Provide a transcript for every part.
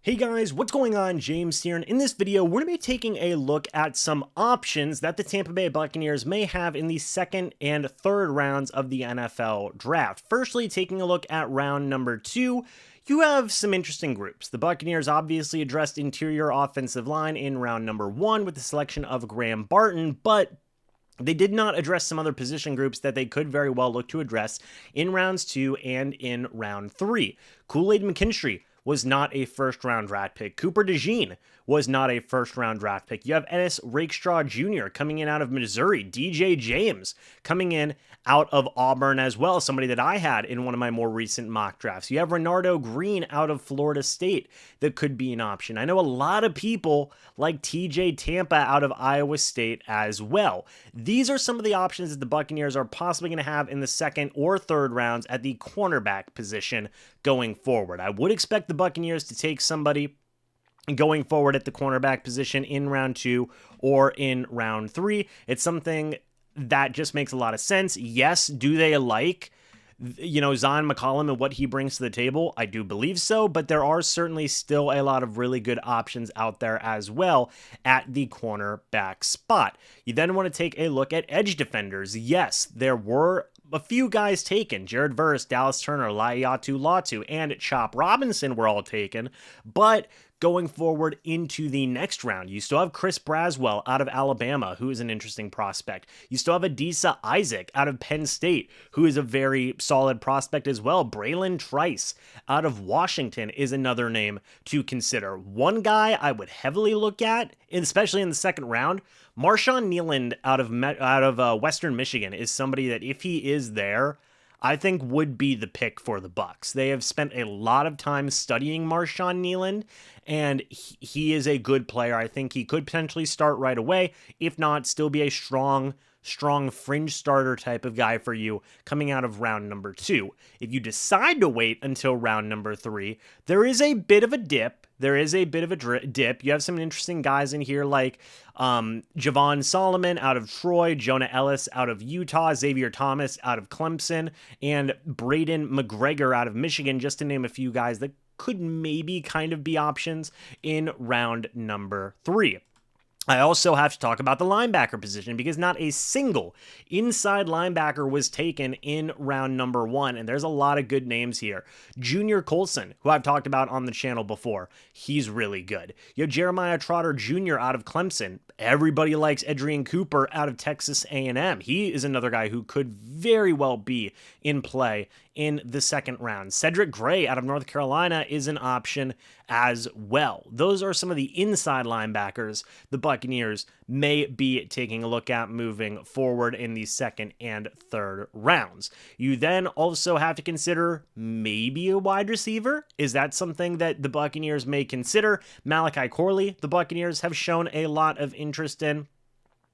Hey guys, what's going on? James here, and in this video, we're going to be taking a look at some options that the Tampa Bay Buccaneers may have in the second and third rounds of the NFL draft. Firstly, taking a look at round number 2, you have some interesting groups. The Buccaneers obviously addressed interior offensive line in round number 1 with the selection of Graham Barton, but they did not address some other position groups that they could very well look to address in rounds 2 and in round 3. Kool-Aid McKinstry was not a first-round draft pick. Cooper DeJean was not a first-round draft pick. You have Ennis Rakestraw Jr. coming in out of Missouri. DJ James coming in out of Auburn as well, somebody that I had in one of my more recent mock drafts. You have Renardo Green out of Florida State that could be an option. I know a lot of people like TJ Tampa out of Iowa State as well. These are some of the options that the Buccaneers are possibly going to have in the second or third rounds at the cornerback position going forward. I would expect the Buccaneers to take somebody going forward at the cornerback position in round 2 or in round 3. It's something that just makes a lot of sense. Yes, do they like, Zion McCollum and what he brings to the table? I do believe so, but there are certainly still a lot of really good options out there as well at the cornerback spot. You then want to take a look at edge defenders. Yes, there were a few guys taken. Jared Verse, Dallas Turner, Laiatu Latu, and Chop Robinson were all taken, but going forward into the next round, you still have Chris Braswell out of Alabama, who is an interesting prospect. You still have Adisa Isaac out of Penn State, who is a very solid prospect as well. Braylon Trice out of Washington is another name to consider. One guy I would heavily look at, especially in the second round, Marshawn Nealand out of Western Michigan is somebody that if he is there, I think would be the pick for the Bucs. They have spent a lot of time studying Marshawn Nealand, and he is a good player. I think he could potentially start right away. If not, still be a strong fringe starter type of guy for you coming out of round number 2. If you decide to wait until round number 3, there is a bit of a dip. You have some interesting guys in here like Javon Solomon out of Troy, Jonah Ellis out of Utah, Xavier Thomas out of Clemson, and Braden McGregor out of Michigan, just to name a few guys that could maybe kind of be options in round number 3. I also have to talk about the linebacker position because not a single inside linebacker was taken in round number 1, and there's a lot of good names here. Junior Colson, who I've talked about on the channel before, he's really good. You have Jeremiah Trotter Jr. out of Clemson. Everybody likes Adrian Cooper out of Texas A&M. He is another guy who could very well be in play in the second round. Cedric Gray out of North Carolina is an option as well. Those are some of the inside linebackers the Buccaneers may be taking a look at moving forward in the second and third rounds. You then also have to consider maybe a wide receiver. Is that something that the Buccaneers may consider? Malachi Corley, the Buccaneers have shown a lot of interest in.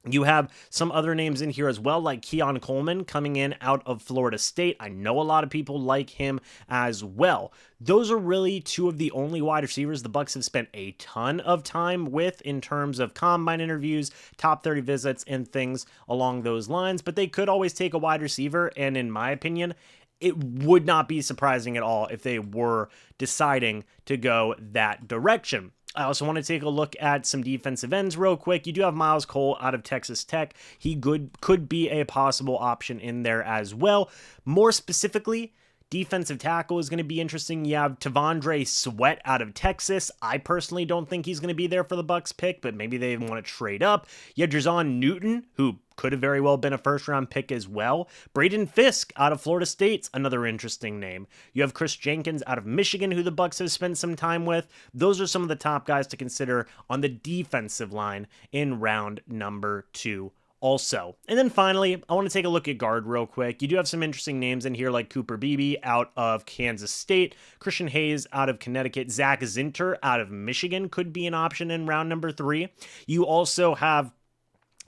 You have some other names in here as well, like Keon Coleman coming in out of Florida State. I know a lot of people like him as well. Those are really two of the only wide receivers the Bucs have spent a ton of time with in terms of combine interviews, top 30 visits, and things along those lines. But they could always take a wide receiver, and in my opinion, it would not be surprising at all if they were deciding to go that direction. I also want to take a look at some defensive ends real quick. You do have Miles Cole out of Texas Tech. He could be a possible option in there as well. More specifically, defensive tackle is going to be interesting. You have Tavondre Sweat out of Texas. I personally don't think he's going to be there for the Bucs pick, but maybe they want to trade up. You have Jerzon Newton, who could have very well been a first-round pick as well. Braden Fisk out of Florida State's another interesting name. You have Chris Jenkins out of Michigan, who the Bucs have spent some time with. Those are some of the top guys to consider on the defensive line in round number 2 also. And then finally, I want to take a look at guard real quick. You do have some interesting names in here like Cooper Beebe out of Kansas State, Christian Hayes out of Connecticut, Zach Zinter out of Michigan could be an option in round number 3. You also have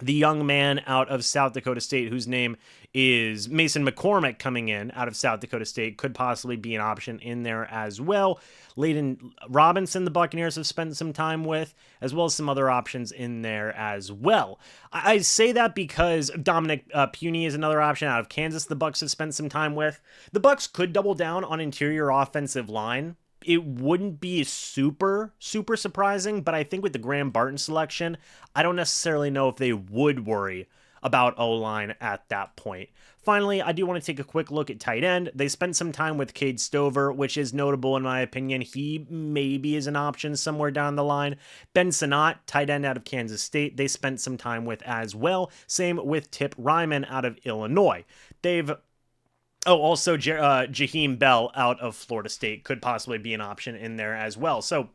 the young man out of South Dakota State, whose name is Mason McCormick, coming in out of South Dakota State, could possibly be an option in there as well. Layden Robinson, the Buccaneers have spent some time with, as well as some other options in there as well. I say that because Dominic Puny is another option out of Kansas the Bucs have spent some time with. The Bucs could double down on interior offensive line. it wouldn't be super surprising, but I think with the Graham Barton selection, I don't necessarily know if they would worry about O-line at that point. Finally, I do want to take a quick look at tight end. They spent some time with Cade Stover, which is notable in my opinion. He maybe is an option somewhere down the line. Ben Sinnott, tight end out of Kansas State, they spent some time with as well. Same with Tip Ryman out of Illinois. Also Jaheim Bell out of Florida State could possibly be an option in there as well. So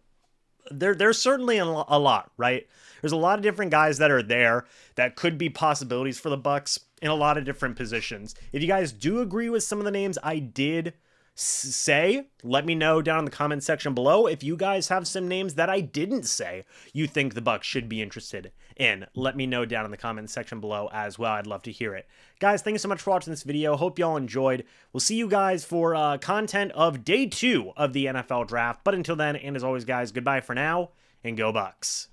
there's certainly a lot, right? There's a lot of different guys that are there that could be possibilities for the Bucs in a lot of different positions. If you guys do agree with some of the names I did say, let me know down in the comment section below. If you guys have some names that I didn't say you think the Bucs should be interested in, let me know down in the comment section below as well. I'd love to hear it. Guys, thank you so much for watching this video. Hope y'all enjoyed. We'll see you guys for content of day 2 of the NFL draft. But until then, and as always, guys, goodbye for now, and go Bucs.